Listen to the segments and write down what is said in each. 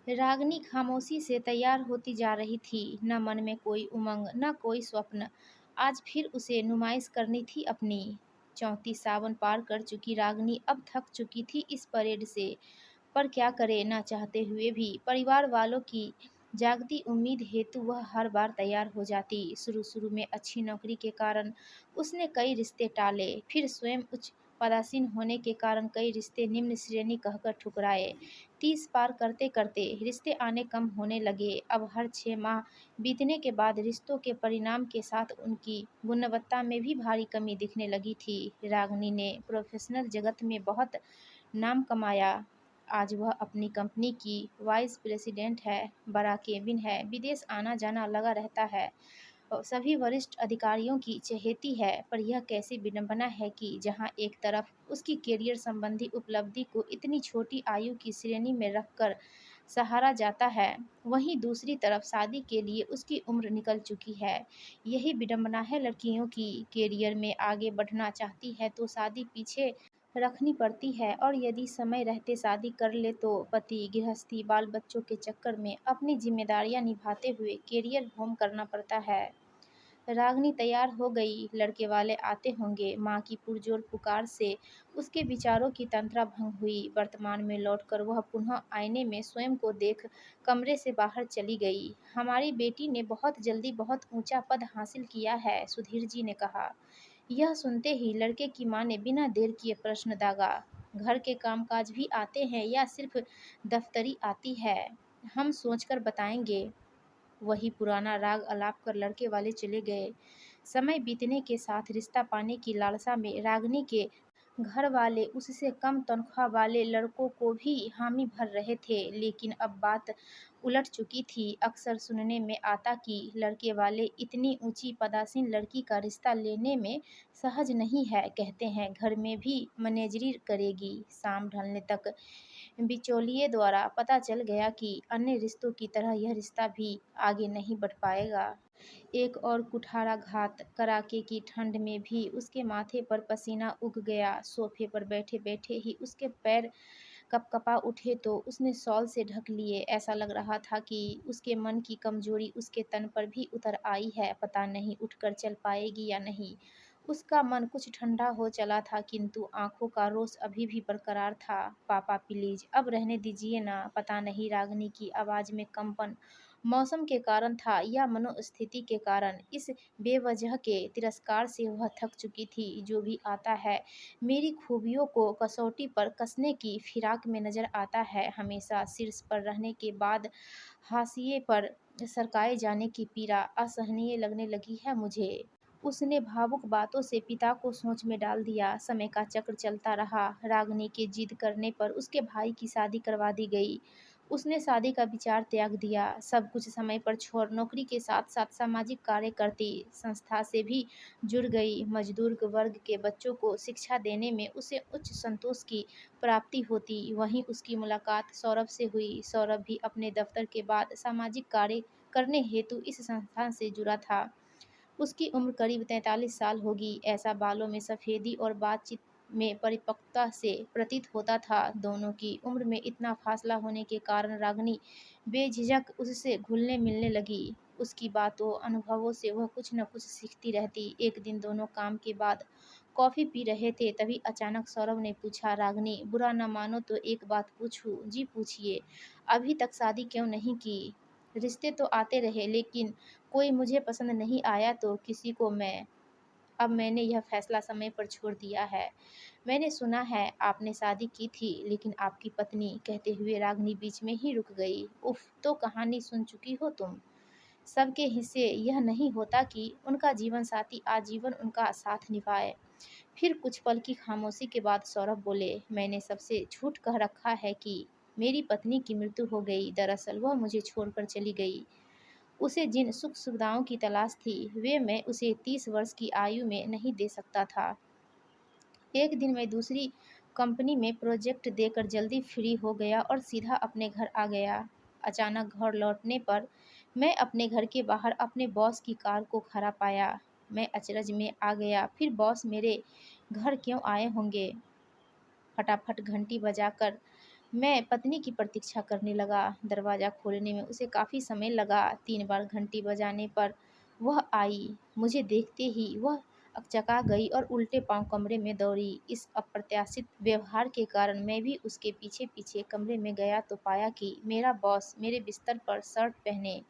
रागिनी खामोशी से तैयार होती जा रही थी, न मन में कोई उमंग, न कोई स्वप्न। आज फिर उसे नुमाइश करनी थी अपनी। 34 सावन पार कर चुकी रागिनी अब थक चुकी थी इस परेड से। पर क्या करे, न चाहते हुए भी परिवार वालों की जागती उम्मीद हेतु वह हर बार तैयार हो जाती। शुरू-शुरू में अच्छी नौकरी के कारण उसने कई रिश्ते टाले, फिर स्वयं उच्च पदासीन होने के कारण कई रिश्ते निम्न श्रेणी कहकर ठुकराए। 30 पार करते-करते रिश्ते आने कम होने लगे। अब हर 6 माह बीतने के बाद रिश्तों के परिणाम के साथ उनकी गुणवत्ता में भी भारी कमी दिखने लगी थी। रागिनी ने प्रोफेशनल जगत में बहुत नाम कमाया। आज वह अपनी कंपनी की वाइस प्रेसिडेंट है, बड़ा केबिन है, विदेश आना-जाना लगा रहता है। सभी वरिष्ठ अधिकारियों की चहेती है। पर यह कैसी विडंबना है कि जहां एक तरफ उसकी करियर संबंधी उपलब्धि को इतनी छोटी आयु की श्रेणी में रखकर सहारा जाता है, वहीं दूसरी तरफ शादी के लिए उसकी उम्र निकल चुकी है। यही विडंबना है लड़कियों की। करियर में आगे बढ़ना चाहती है तो शादी पीछे रखनी पड़ती है, और यदि समय रहते शादी कर ले तो पति, गृहस्थी, बाल बच्चों के चक्कर में अपनी जिम्मेदारियां निभाते हुए करियर होम करना पड़ता है। रागिनी तैयार हो गई, लड़के वाले आते होंगे। माँ की पुरजोर पुकार से उसके विचारों की तंद्रा भंग हुई। वर्तमान में लौटकर वह पुनः आईने में स्वयं को देख कमरे से बाहर चली गई। हमारी बेटी ने बहुत जल्दी बहुत ऊंचा पद हासिल किया है, सुधीर जी ने कहा। यह सुनते ही लड़के की माँ ने बिना देर किए प्रश्न दागा। घर के कामकाज भी आते हैं या सिर्फ दफ्तरी आती है? हम सोचकर बताएंगे। वही पुराना राग अलाप कर लड़के वाले चले गए। समय बीतने के साथ रिश्ता पाने की लालसा में रागिनी के घर वाले उससे कम तनख्वाह वाले लड़कों को भी हामी भर रहे थे, लेकिन अब बात उलट चुकी थी। अक्सर सुनने में आता कि लड़के वाले इतनी ऊंची पदासीन लड़की का रिश्ता लेने में सहज नहीं है। कहते हैं घर में भी मैनेजरी करेगी। शाम ढलने तक बिचौलिए द्वारा पता चल गया कि अन्य रिश्तों की तरह यह रिश्ता भी आगे नहीं बढ़ पाएगा। एक और कुठाराघात। कड़ाके की ठंड में भी उसके माथे पर पसीना उग गया। सोफे पर बैठे-बैठे ही उसके पैर कँपकँपा उठे तो उसने शॉल से ढक लिए। ऐसा लग रहा था कि उसके मन की कमजोरी उसके तन पर भी उतर आई है। पता नहीं उठकर चल पाएगी या नहीं। उसका मन कुछ ठंडा हो चला था, किंतु आंखों का रोष अभी भी बरकरार था। पापा प्लीज, अब रहने दीजिए ना। पता नहीं रागिनी की आवाज में कंपन मौसम के कारण था या मनोस्थिति के कारण। इस बेवजह के तिरस्कार से वह थक चुकी थी। जो भी आता है मेरी खूबियों को कसौटी पर कसने की फिराक में नजर आता है। हमेशा शीर्ष पर रहने के बाद हाशिए पर सरकाए जाने की पीड़ा असहनीय लगने लगी है मुझे। उसने भावुक बातों से पिता को सोच में डाल दिया। समय का चक्र चलता रहा। रागिनी के जिद करने पर उसके भाई की शादी करवा दी गई। उसने शादी का विचार त्याग दिया। सब कुछ समय पर छोड़ नौकरी के साथ साथ सामाजिक कार्य करती, संस्था से भी जुड़ गई। मजदूर वर्ग के बच्चों को शिक्षा देने में उसे उच्च संतोष की प्राप्ति होती। वहीं उसकी मुलाकात सौरभ से हुई। सौरभ भी अपने दफ्तर के बाद सामाजिक कार्य करने हेतु इस संस्थान से जुड़ा था। उसकी उम्र करीब 43 साल होगी। ऐसा बालों में सफ़ेदी और बातचीत में परिपक्वता से प्रतीत होता था। दोनों की उम्र में इतना फासला होने के कारण रागिनी बेझिझक उससे घुलने मिलने लगी। उसकी बातों अनुभवों से वह कुछ न कुछ सीखती रहती। एक दिन दोनों काम के बाद कॉफ़ी पी रहे थे, तभी अचानक सौरभ ने पूछा, रागिनी बुरा न मानो तो एक बात पूछूं? जी पूछिए। अभी तक शादी क्यों नहीं की? रिश्ते तो आते रहे, लेकिन कोई मुझे पसंद नहीं आया तो किसी को मैं। अब मैंने यह फैसला समय पर छोड़ दिया है। मैंने सुना है आपने शादी की थी, लेकिन आपकी पत्नी। कहते हुए रागिनी बीच में ही रुक गई। उफ, तो कहानी सुन चुकी हो तुम। सबके हिस्से यह नहीं होता कि उनका जीवन साथी आजीवन उनका साथ निभाए। फिर कुछ पल की खामोशी के बाद सौरभ बोले, मैंने सबसे झूठ कह रखा है कि मेरी पत्नी की मृत्यु हो गई। दरअसल वह मुझे छोड़कर चली गई। उसे जिन सुख सुविधाओं की तलाश थी, वे मैं उसे 30 वर्ष की आयु में नहीं दे सकता था। एक दिन मैं दूसरी कंपनी में प्रोजेक्ट देकर जल्दी फ्री हो गया और सीधा अपने घर आ गया। अचानक घर लौटने पर मैं अपने घर के बाहर अपने बॉस की कार को खड़ा पाया। मैं अचरज में आ गया। फिर बॉस मेरे घर क्यों आए होंगे? फटाफट घंटी बजाकर मैं पत्नी की प्रतीक्षा करने लगा। दरवाज़ा खोलने में उसे काफ़ी समय लगा। 3 बार घंटी बजाने पर वह आई। मुझे देखते ही वह अकचका गई और उल्टे पाँव कमरे में दौड़ी। इस अप्रत्याशित व्यवहार के कारण मैं भी उसके पीछे-पीछे कमरे में गया तो पाया कि मेरा बॉस मेरे बिस्तर पर शर्ट पहने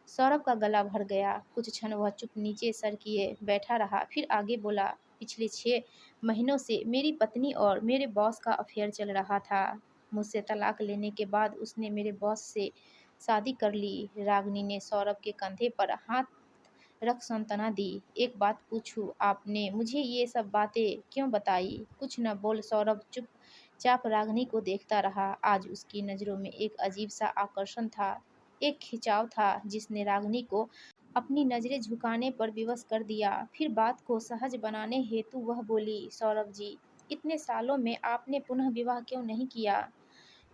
सौरभ का गला भर गया। कुछ क्षण वह चुप नीचे सर किए बैठा रहा, फिर आगे बोला, पिछले 6 महीनों से मेरी पत्नी और मेरे बॉस का अफेयर चल रहा था। मुझसे तलाक लेने के बाद उसने मेरे बॉस से शादी कर ली। रागिनी ने सौरभ के कंधे पर हाथ रख सांत्वना दी। एक बात पूछूं, आपने मुझे ये सब बातें क्यों बताई? कुछ न बोल सौरभ चुपचाप रागिनी को देखता रहा। आज उसकी नज़रों में एक अजीब सा आकर्षण था, एक खिंचाव था जिसने रागिनी को अपनी नज़रें झुकाने पर विवश कर दिया। फिर बात को सहज बनाने हेतु वह बोली, सौरभ जी, इतने सालों में आपने पुनः विवाह क्यों नहीं किया?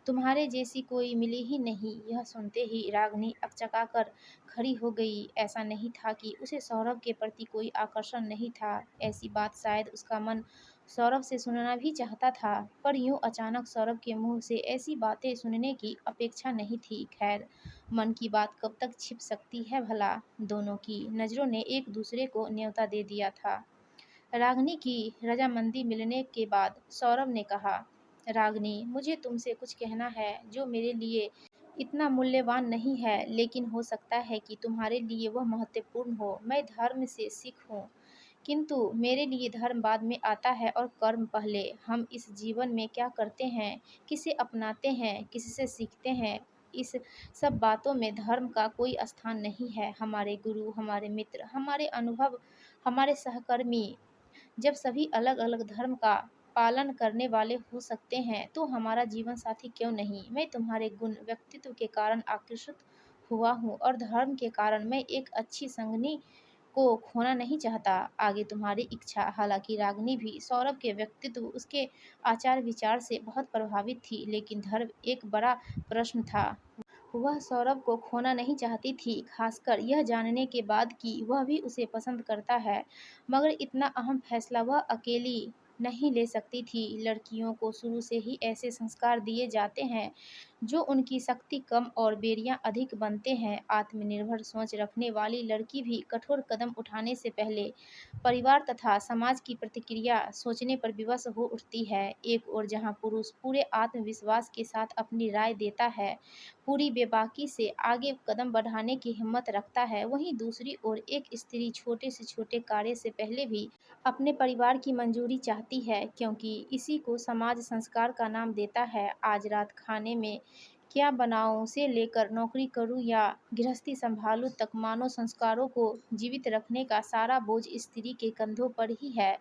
तुम्हारे जैसी कोई मिली ही नहीं। यह सुनते ही रागिनी अकचकाकर खड़ी हो गई। ऐसा नहीं था कि उसे सौरभ के प्रति कोई आकर्षण नहीं था, ऐसी बात शायद उसका मन सौरभ से सुनना भी चाहता था, पर यूं अचानक सौरभ के मुंह से ऐसी बातें सुनने की अपेक्षा नहीं थी। खैर, मन की बात कब तक छिप सकती है भला। दोनों की नज़रों ने एक दूसरे को न्योता दे दिया था। रागिनी की रजामंदी मिलने के बाद सौरभ ने कहा, रागिनी, मुझे तुमसे कुछ कहना है जो मेरे लिए इतना मूल्यवान नहीं है, लेकिन हो सकता है कि तुम्हारे लिए वह महत्वपूर्ण हो। मैं धर्म से सिख हूँ, किंतु मेरे लिए धर्म बाद में आता है और कर्म पहले। हम इस जीवन में क्या करते हैं, किसे अपनाते हैं, किससे सीखते हैं, इस सब बातों में धर्म का कोई स्थान नहीं है। हमारे गुरु, हमारे मित्र, हमारे अनुभव, हमारे सहकर्मी, जब सभी अलग-अलग धर्म का पालन करने वाले हो सकते हैं, तो हमारा जीवन साथी क्यों नहीं? मैं तुम्हारे गुण, व्यक्तित्व के कारण आकर्षित हुआ हूँ और धर्म के कारण मैं एक अच्छी संगनी को खोना नहीं चाहता। आगे तुम्हारी इच्छा। हालांकि रागिनी भी सौरभ के व्यक्तित्व, उसके आचार विचार से बहुत प्रभावित थी, लेकिन धर्म एक बड़ा प्रश्न था। वह सौरभ को खोना नहीं चाहती थी, खासकर यह जानने के बाद कि वह भी उसे पसंद करता है। मगर इतना अहम फैसला वह अकेली नहीं ले सकती थी। लड़कियों को शुरू से ही ऐसे संस्कार दिए जाते हैं जो उनकी शक्ति कम और बेरियां अधिक बनते हैं। आत्मनिर्भर सोच रखने वाली लड़की भी कठोर कदम उठाने से पहले परिवार तथा समाज की प्रतिक्रिया सोचने पर विवश हो उठती है। एक ओर जहां पुरुष पूरे आत्मविश्वास के साथ अपनी राय देता है, पूरी बेबाकी से आगे कदम बढ़ाने की हिम्मत रखता है, वहीं दूसरी ओर एक स्त्री छोटे से छोटे कार्य से पहले भी अपने परिवार की मंजूरी चाहती है, क्योंकि इसी को समाज संस्कार का नाम देता है। आज रात खाने में क्या बनाऊं से लेकर नौकरी करूं या गृहस्थी संभालूं तक मानव संस्कारों को जीवित रखने का सारा बोझ स्त्री के कंधों पर ही है।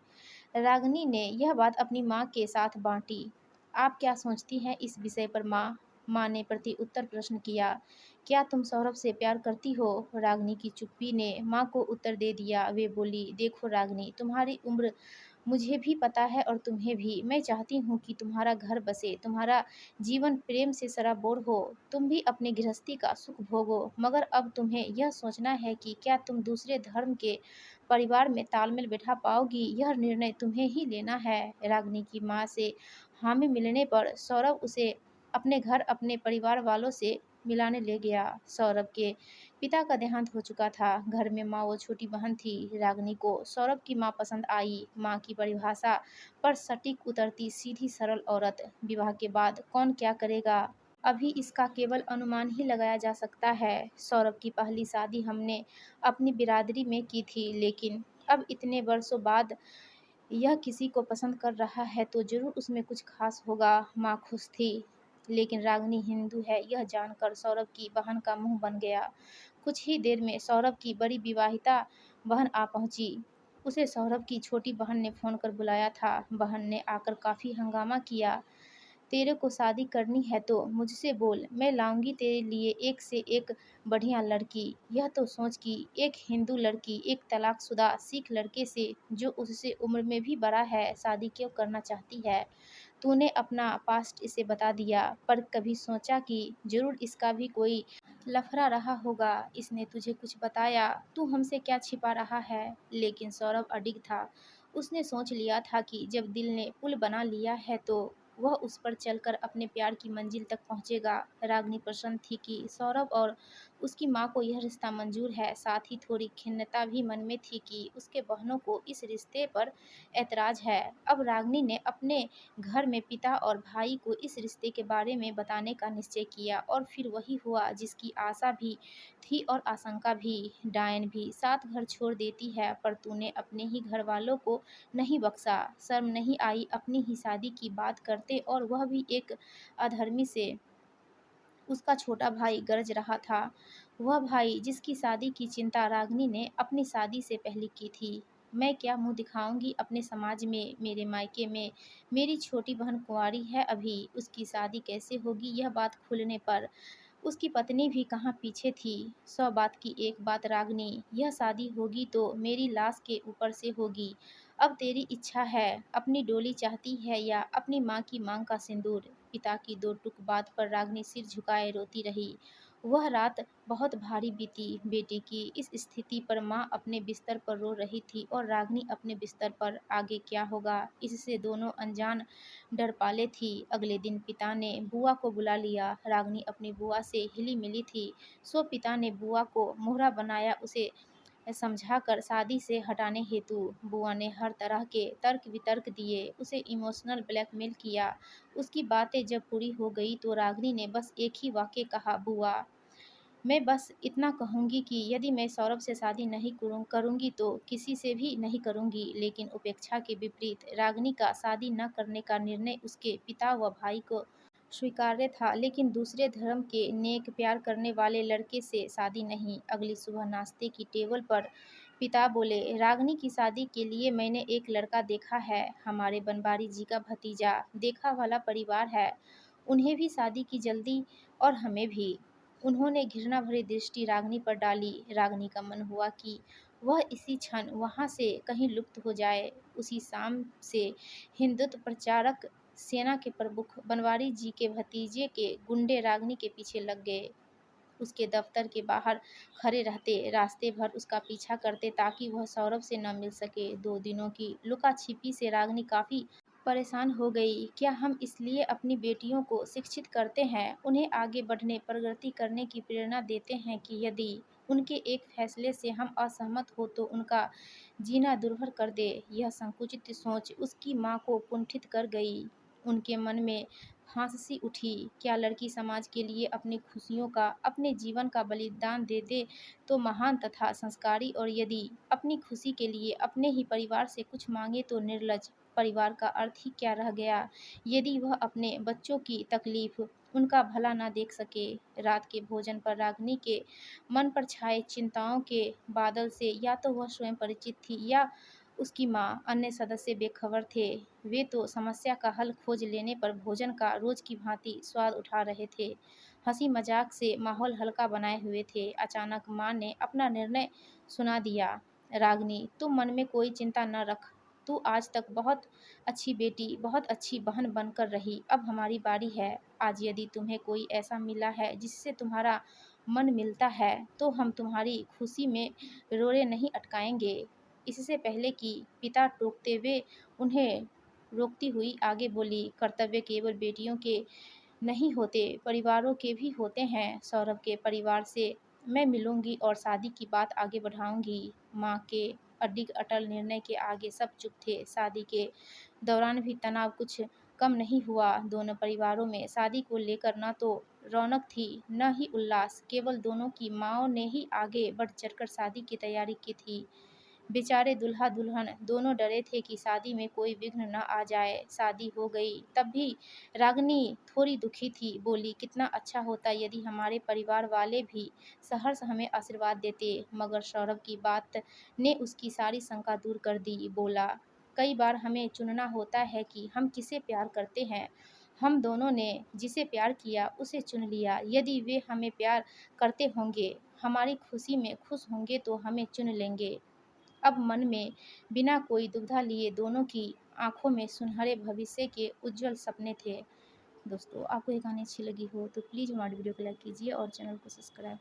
रागिनी ने यह बात अपनी माँ के साथ बांटी। आप क्या सोचती हैं इस विषय पर माँ? माँ ने प्रति उत्तर प्रश्न किया। क्या तुम सौरभ से प्यार करती हो? रागिनी की चुप्पी ने माँ को उत्तर दे दिया। वे बोली, देखो रागिनी, तुम्हारी उम्र मुझे भी पता है और तुम्हें भी। मैं चाहती हूँ कि तुम्हारा घर बसे, तुम्हारा जीवन प्रेम से सराबोर हो, तुम भी अपनी गृहस्थी का सुख भोगो। मगर अब तुम्हें यह सोचना है कि क्या तुम दूसरे धर्म के परिवार में तालमेल बैठा पाओगी। यह निर्णय तुम्हें ही लेना है। रागिनी की माँ से हामी मिलने पर सौरभ उसे अपने घर, अपने परिवार वालों से मिलाने ले गया। सौरभ के पिता का देहांत हो चुका था। घर में माँ व छोटी बहन थी। रागिनी को सौरभ की माँ पसंद आई। माँ की परिभाषा पर सटीक उतरती, सीधी सरल औरत। विवाह के बाद कौन क्या करेगा, अभी इसका केवल अनुमान ही लगाया जा सकता है। सौरभ की पहली शादी हमने अपनी बिरादरी में की थी, लेकिन अब इतने वर्षों बाद यह किसी को पसंद कर रहा है तो जरूर उसमें कुछ खास होगा। माँ खुश थी, लेकिन रागिनी हिंदू है यह जानकर सौरभ की बहन का मुंह बन गया। कुछ ही देर में सौरभ की बड़ी विवाहिता बहन आ पहुंची। उसे सौरभ की छोटी बहन ने फोन कर बुलाया था। बहन ने आकर काफी हंगामा किया। तेरे को शादी करनी है तो मुझसे बोल, मैं लाऊंगी तेरे लिए एक से एक बढ़िया लड़की। यह तो सोच कि एक हिंदू लड़की एक तलाकशुदा सिख लड़के से, जो उससे उम्र में भी बड़ा है, शादी क्यों करना चाहती है। तूने अपना पास्ट इसे बता दिया, पर कभी सोचा कि जरूर इसका भी कोई लफड़ा रहा होगा। इसने तुझे कुछ बताया? तू हमसे क्या छिपा रहा है? लेकिन सौरभ अडिग था। उसने सोच लिया था कि जब दिल ने पुल बना लिया है तो वह उस पर चलकर अपने प्यार की मंजिल तक पहुंचेगा। रागिनी प्रसन्न थी कि सौरभ और उसकी माँ को यह रिश्ता मंजूर है। साथ ही थोड़ी खिन्नता भी मन में थी कि उसके बहनों को इस रिश्ते पर ऐतराज है। अब रागिनी ने अपने घर में पिता और भाई को इस रिश्ते के बारे में बताने का निश्चय किया और फिर वही हुआ जिसकी आशा भी थी और आशंका भी। डायन भी साथ घर छोड़ देती है, पर तूने अपने ही घर वालों को नहीं बख्शा। शर्म नहीं आई अपनी ही शादी की बात करते, और वह भी एक अधर्मी से। उसका छोटा भाई गरज रहा था, वह भाई जिसकी शादी की चिंता रागिनी ने अपनी शादी से पहले की थी। मैं क्या मुंह दिखाऊंगी अपने समाज में, मेरे मायके में मेरी छोटी बहन कुंवारी है अभी, उसकी शादी कैसे होगी यह बात खुलने पर। उसकी पत्नी भी कहाँ पीछे थी। 100 बात की एक बात रागिनी, यह शादी होगी तो मेरी लाश के ऊपर से होगी। अब तेरी इच्छा है, अपनी डोली चाहती है या अपनी माँ की मांग का सिंदूर। पिता की दो टूक बात पर रागिनी सिर झुकाए रोती रही। वह रात बहुत भारी बीती। बेटी की इस स्थिति पर माँ अपने बिस्तर पर रो रही थी और रागिनी अपने बिस्तर पर। आगे क्या होगा इससे दोनों अनजान डर पाले थी। अगले दिन पिता ने बुआ को बुला लिया। रागिनी अपनी बुआ से हिली मिली थी, सो पिता ने बुआ को मोहरा बनाया, उसे समझाकर शादी से हटाने हेतु। बुआ ने हर तरह के तर्क वितर्क दिए, उसे इमोशनल ब्लैकमेल किया। उसकी बातें जब पूरी हो गई तो रागिनी ने बस एक ही वाक्य कहा, बुआ मैं बस इतना कहूँगी कि यदि मैं सौरभ से शादी नहीं करूँगी तो किसी से भी नहीं करूँगी। लेकिन उपेक्षा के विपरीत रागिनी का शादी न करने का निर्णय उसके पिता व भाई को स्वीकार्य था, लेकिन दूसरे धर्म के नेक प्यार करने वाले लड़के से शादी नहीं। अगली सुबह नाश्ते की टेबल पर पिता बोले, रागिनी की शादी के लिए मैंने एक लड़का देखा है, हमारे बनवारी जी का भतीजा। देखा वाला परिवार है, उन्हें भी शादी की जल्दी और हमें भी। उन्होंने घृणा भरी दृष्टि रागिनी पर डाली। रागिनी का मन हुआ कि वह इसी क्षण वहाँ से कहीं लुप्त हो जाए। उसी शाम से हिंदुत्व प्रचारक सेना के प्रमुख बनवारी जी के भतीजे के गुंडे रागिनी के पीछे लग गए। उसके दफ्तर के बाहर खड़े रहते, रास्ते भर उसका पीछा करते ताकि वह सौरभ से न मिल सके। 2 दिनों की लुका छिपी से रागिनी काफ़ी परेशान हो गई। क्या हम इसलिए अपनी बेटियों को शिक्षित करते हैं, उन्हें आगे बढ़ने, प्रगति करने की प्रेरणा देते हैं कि यदि उनके एक फैसले से हम असहमत हो तो उनका जीना दुर्भर कर दे? यह संकुचित सोच उसकी माँ को कुंठित कर गई। उनके मन में फांस सी उठी। क्या लड़की समाज के लिए अपनी खुशियों का, अपने जीवन का बलिदान दे दे तो महान तथा संस्कारी, और यदि अपनी खुशी के लिए अपने ही परिवार से कुछ मांगे तो निर्लज? परिवार का अर्थ ही क्या रह गया यदि वह अपने बच्चों की तकलीफ, उनका भला ना देख सके? रात के भोजन पर रागिनी के मन पर छाए चिंताओं के बादल से या तो वह स्वयं परिचित थी या उसकी माँ। अन्य सदस्य बेखबर थे, वे तो समस्या का हल खोज लेने पर भोजन का रोज की भांति स्वाद उठा रहे थे, हंसी मजाक से माहौल हल्का बनाए हुए थे। अचानक माँ ने अपना निर्णय सुना दिया, रागिनी तुम मन में कोई चिंता न रख, तू आज तक बहुत अच्छी बेटी, बहुत अच्छी बहन बनकर रही, अब हमारी बारी है। आज यदि तुम्हें कोई ऐसा मिला है जिससे तुम्हारा मन मिलता है तो हम तुम्हारी खुशी में रोड़े नहीं अटकाएंगे। इससे पहले कि पिता टोकते हुए उन्हें रोकती हुई आगे बोली, कर्तव्य केवल बेटियों के नहीं होते, परिवारों के भी होते हैं। सौरभ के परिवार से मैं मिलूंगी और शादी की बात आगे बढ़ाऊंगी। माँ के अडिग अटल निर्णय के आगे सब चुप थे। शादी के दौरान भी तनाव कुछ कम नहीं हुआ। दोनों परिवारों में शादी को लेकर न तो रौनक थी न ही उल्लास, केवल दोनों की माँओं ने ही आगे बढ़ चढ़कर शादी की तैयारी की थी। बेचारे दूल्हा दुल्हन दोनों डरे थे कि शादी में कोई विघ्न न आ जाए। शादी हो गई तब भी रागिनी थोड़ी दुखी थी। बोली, कितना अच्छा होता यदि हमारे परिवार वाले भी सहर्ष हमें आशीर्वाद देते। मगर सौरभ की बात ने उसकी सारी शंका दूर कर दी। बोला, कई बार हमें चुनना होता है कि हम किसे प्यार करते हैं। हम दोनों ने जिसे प्यार किया उसे चुन लिया। यदि वे हमें प्यार करते होंगे, हमारी खुशी में खुश होंगे तो हमें चुन लेंगे। अब मन में बिना कोई दुविधा लिए दोनों की आंखों में सुनहरे भविष्य के उज्जवल सपने थे। दोस्तों, आपको ये कहानी अच्छी लगी हो तो प्लीज़ हमारी वीडियो को लाइक कीजिए और चैनल को सब्सक्राइब